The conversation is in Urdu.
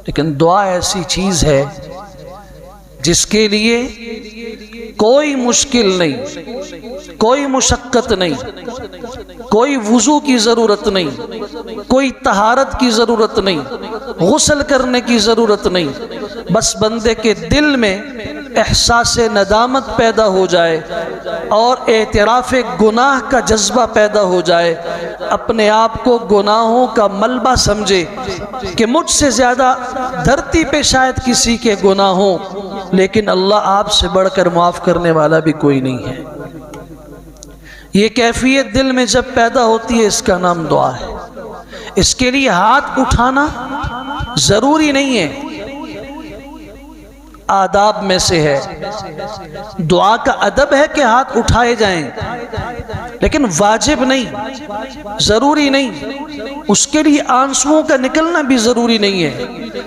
لیکن دعا ایسی چیز ہے جس کے لیے کوئی مشکل نہیں، کوئی مشقت نہیں، کوئی وضو کی ضرورت نہیں، کوئی طہارت کی ضرورت نہیں، غسل کرنے کی ضرورت نہیں، بس بندے کے دل میں احساس ندامت پیدا ہو جائے اور اعتراف گناہ کا جذبہ پیدا ہو جائے، اپنے آپ کو گناہوں کا ملبہ سمجھے کہ مجھ سے زیادہ دھرتی پہ شاید کسی کے گناہ ہوں، لیکن اللہ آپ سے بڑھ کر معاف کرنے والا بھی کوئی نہیں ہے۔ یہ کیفیت دل میں جب پیدا ہوتی ہے، اس کا نام دعا ہے۔ اس کے لیے ہاتھ اٹھانا ضروری نہیں ہے، آداب میں سے ہے، دعا کا ادب ہے کہ ہاتھ اٹھائے جائیں، لیکن واجب نہیں، ضروری نہیں، اس کے لیے آنسوؤں کا نکلنا بھی ضروری نہیں ہے۔